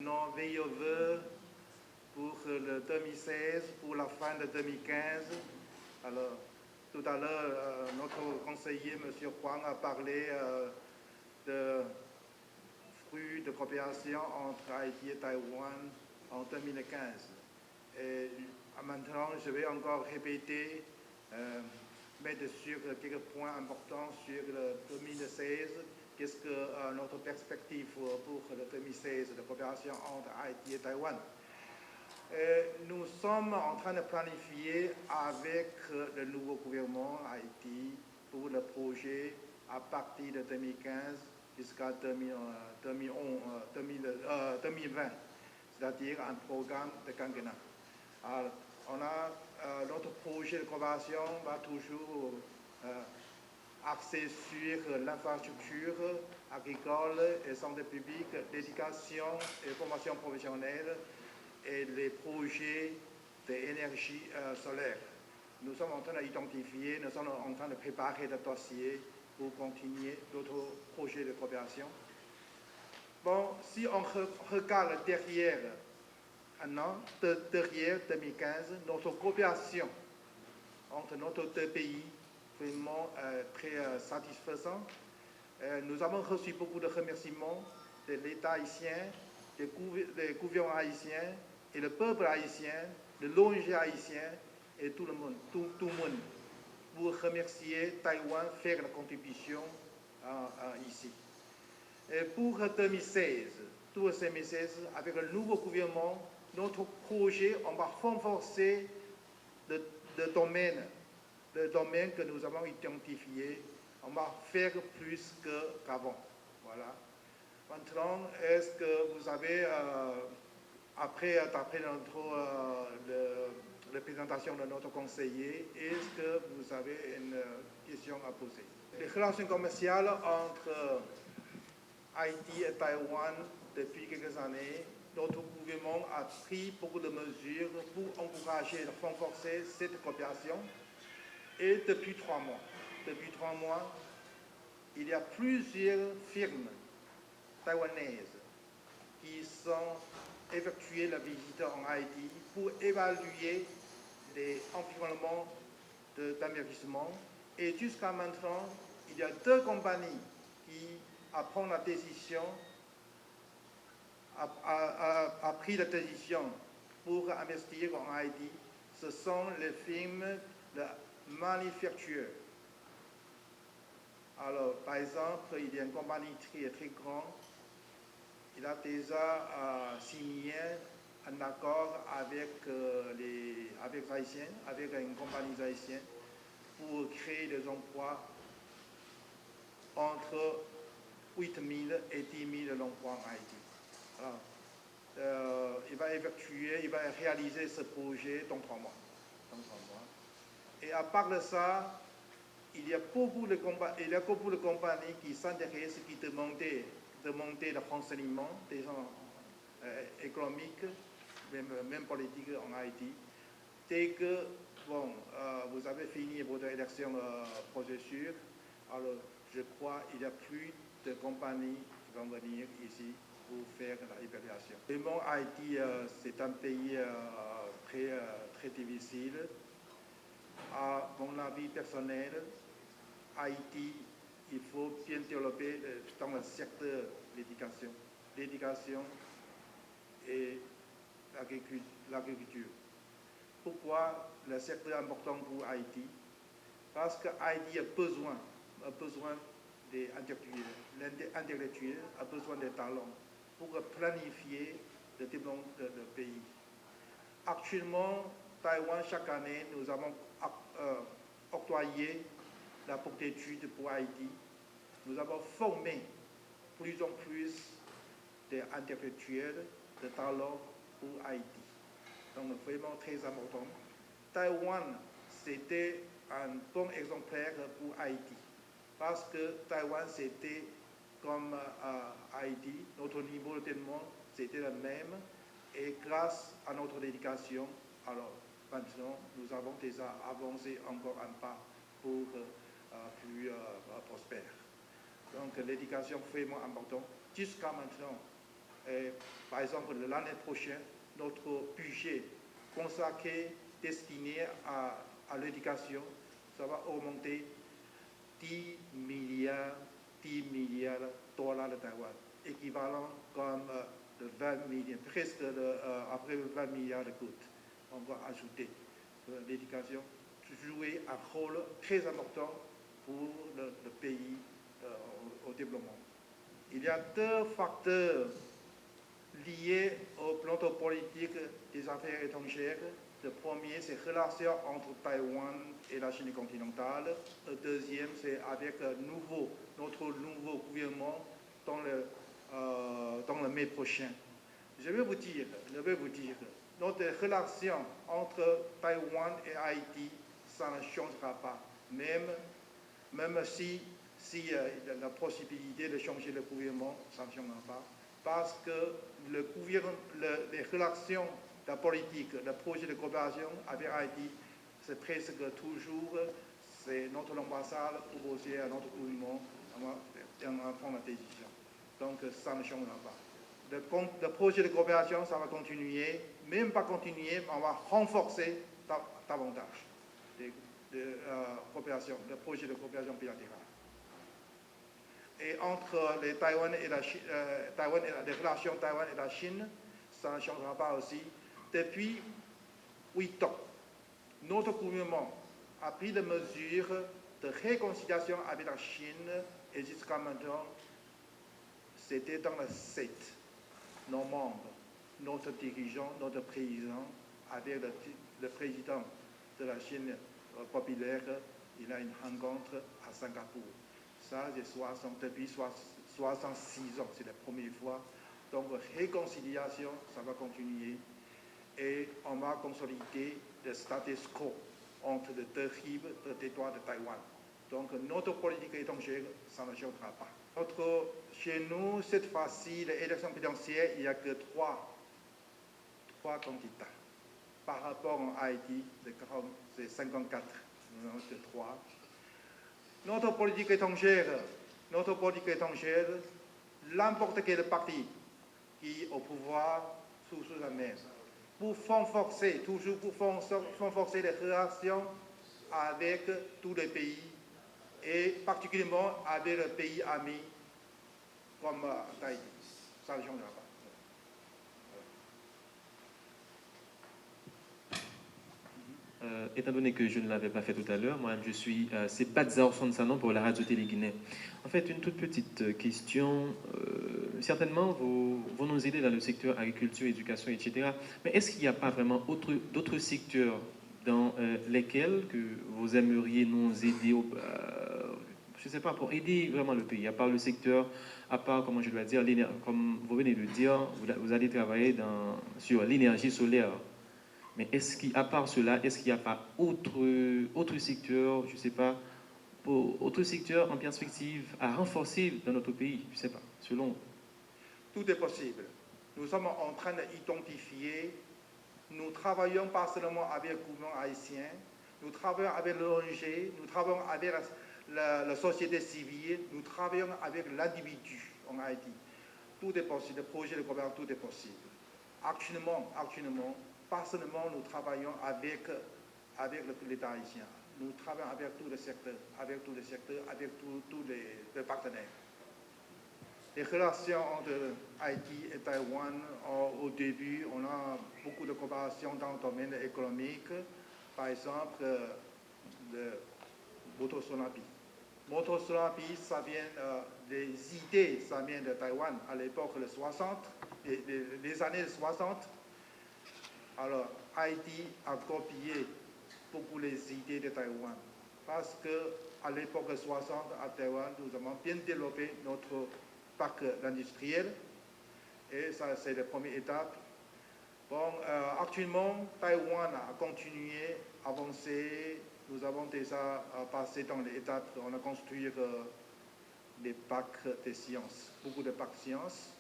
maintenant meilleurs vœux pour le 2016, pour la fin de 2015. Alors, tout à l'heure, notre conseiller, M. Huang, a parlé de fruits de coopération entre Haïti et Taïwan en 2015. Et maintenant, je vais encore répéter, mettre sur quelques points importants sur le 2016. Qu'est-ce que notre perspective pour le 2016 de coopération entre Haïti et Taïwan? Nous sommes en train de planifier avec le nouveau gouvernement Haïti pour le projet à partir de 2015 jusqu'à 2020, c'est-à-dire un programme de quinquennat. Alors, notre projet de coopération va toujours axé sur l'infrastructure agricole et santé publique, l'éducation et formation professionnelle et les projets d'énergie solaire. Nous sommes en train d'identifier, nous sommes en train de préparer le dossier pour continuer d'autres projets de coopération. Bon, si on regarde derrière un an, derrière 2015, notre coopération entre nos deux pays vraiment très satisfaisant. Nous avons reçu beaucoup de remerciements de l'État haïtien, des gouvernements haïtiens et le peuple haïtien, de l'ONG haïtien et tout le monde, tout le monde, pour remercier Taïwan, faire la contribution ici. Et pour 2016, avec le nouveau gouvernement, notre projet, on va renforcer le domaine que nous avons identifié, on va faire plus qu'avant. Voilà. Maintenant, est-ce que vous avez, après la présentation de notre conseiller, est-ce que vous avez une question à poser? Les relations commerciales entre Haïti et Taïwan depuis quelques années, notre gouvernement a pris beaucoup de mesures pour encourager et renforcer cette coopération. Et depuis 3 mois, il y a plusieurs firmes taïwanaises qui sont effectuées la visite en Haïti pour évaluer les environnements d'investissement. Et jusqu'à maintenant, il y a 2 compagnies qui prennent la décision, a pris la décision pour investir en Haïti. Ce sont les firmes de manufactures. Alors, par exemple, il y a une compagnie très grande. Il a déjà signé un accord avec les Haïtiens, avec une compagnie haïtienne, pour créer des emplois entre 8 000 et 10 000 emplois en Haïti. Alors, il va réaliser ce projet dans 3 mois. Et à part de ça, il y a beaucoup de compagnies qui s'intéressent, qui demandaient le renseignement des gens économiques, même politiques en Haïti. Dès que vous avez fini votre élection procédure, alors je crois qu'il n'y a plus de compagnies qui vont venir ici pour faire l'évaluation. Vraiment, Haïti, c'est un pays très difficile. À mon avis personnel, Haïti, il faut bien développer dans le secteur de l'éducation et l'agriculture. Pourquoi le secteur est important pour Haïti? Parce que Haïti a besoin des intellectuels, a besoin des talents pour planifier le développement du pays. Actuellement, Taïwan, chaque année, nous avons octroyé la bourse d'études pour Haïti. Nous avons formé plus en plus d'intellectuels, de talents pour Haïti. Donc, vraiment très important. Taïwan, c'était un bon exemplaire pour Haïti. Parce que Taïwan, c'était comme Haïti, notre niveau de développement, c'était le même. Et grâce à notre dédication, alors maintenant, nous avons déjà avancé encore un pas pour plus prospère. Donc l'éducation est vraiment importante. Jusqu'à maintenant, Et, par exemple, l'année prochaine, notre budget consacré, destiné à l'éducation, ça va augmenter 10 milliards de dollars de Taïwan, équivalent comme de 20 milliards, presque après 20 milliards de gouttes. On va ajouter l'éducation, jouer un rôle très important pour le pays au développement. Il y a deux facteurs liés au plan politique des affaires étrangères. Le premier, c'est la relation entre Taïwan et la Chine continentale. Le deuxième, c'est avec notre nouveau gouvernement dans le mai prochain. Je vais vous dire, notre relation entre Taïwan et Haïti, ça ne changera pas, même si la possibilité de changer le gouvernement, ça ne changera pas, parce que les relations, la politique, le projet de coopération avec Haïti, c'est presque toujours, c'est notre ambassade proposée à notre gouvernement en prendre la décision. Donc ça ne changera pas. Le projet de coopération, ça va continuer, même pas continuer, mais on va renforcer davantage le projet de coopération bilatérale. Et entre les relations Taïwan et la Chine, ça ne changera pas aussi. Depuis 8 ans, notre gouvernement a pris des mesures de réconciliation avec la Chine et jusqu'à maintenant, c'était dans le 7. Nos membres, notre dirigeant, notre président, avec le président de la Chine populaire, il a une rencontre à Singapour. Ça, depuis 66 ans, c'est la première fois. Donc, réconciliation, ça va continuer. Et on va consolider le status quo entre les deux rives du territoire de Taïwan. Donc, notre politique étrangère, ça ne changera pas. Chez nous, cette fois-ci, l'élection présidentielle, il n'y a que trois candidats. Par rapport à Haïti, c'est 54, c'est 3. Notre politique étrangère, n'importe quel parti qui est au pouvoir sous la main, pour renforcer les relations avec tous les pays et particulièrement avec les pays amis comme Haïti. Ça ne changera pas. Étant donné que je ne l'avais pas fait tout à l'heure, moi je suis c'est Bazar Sansanon pour la radio télé Guinée. En fait, une toute petite question. Certainement, vous nous aidez dans le secteur agriculture, éducation, etc. Mais est-ce qu'il n'y a pas vraiment d'autres secteurs dans lesquels que vous aimeriez nous aider, je ne sais pas, pour aider vraiment le pays, à part le secteur, à part, comment je dois dire, comme vous venez de dire, vous allez travailler sur l'énergie solaire. Mais est-ce qu'à part cela, est-ce qu'il n'y a pas autre secteur, je ne sais pas, autre secteur en perspective à renforcer dans notre pays, je ne sais pas, selon. Tout est possible. Nous sommes en train d'identifier, nous travaillons pas seulement avec le gouvernement haïtien, nous travaillons avec l'ONG, nous travaillons avec la société civile, nous travaillons avec l'individu en Haïti. Tout est possible, le projet de gouvernement, tout est possible. Actuellement, pas seulement nous travaillons avec l'État haïtien, nous travaillons avec tous les secteurs, avec tous les partenaires. Les relations entre Haïti et Taïwan, au début, on a beaucoup de coopération dans le domaine économique, par exemple, le Moto-Sonapi. Moto-Sonapi, ça vient des idées, ça vient de Taïwan à l'époque des 60, des années 60. Alors, Haïti a copié beaucoup les idées de Taïwan. Parce qu'à l'époque de 60, à Taïwan, nous avons bien développé notre parc industriel. Et ça, c'est la première étape. Bon, actuellement, Taïwan a continué à avancer. Nous avons déjà passé dans l'étape, on a construit des parcs de sciences, beaucoup de parcs de sciences.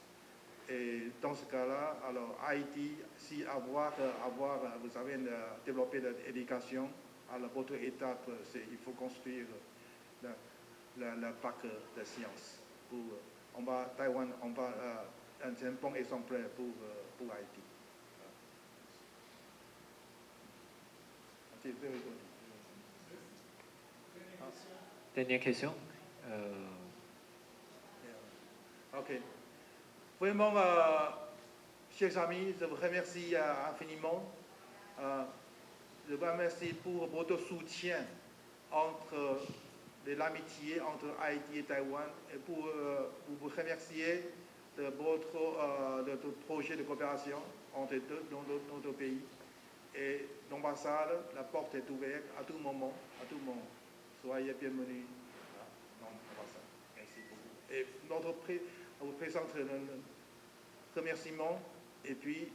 Et dans ce cas-là, alors Haïti, si vous savez, développer l'éducation, alors votre étape, c'est il faut construire le parc de sciences. Taïwan, on va un bon exemplaire pour Haïti. Dernière question. Ok. Vraiment, chers amis, je vous remercie infiniment. Je vous remercie pour votre soutien entre l'amitié entre Haïti et Taïwan et pour vous remercier de votre projet de coopération entre nos deux pays. Et l'ambassade, la porte est ouverte à tout moment, à tout moment. Soyez bienvenus dans l'ambassade. Merci beaucoup. Et vous présente un remerciement et puis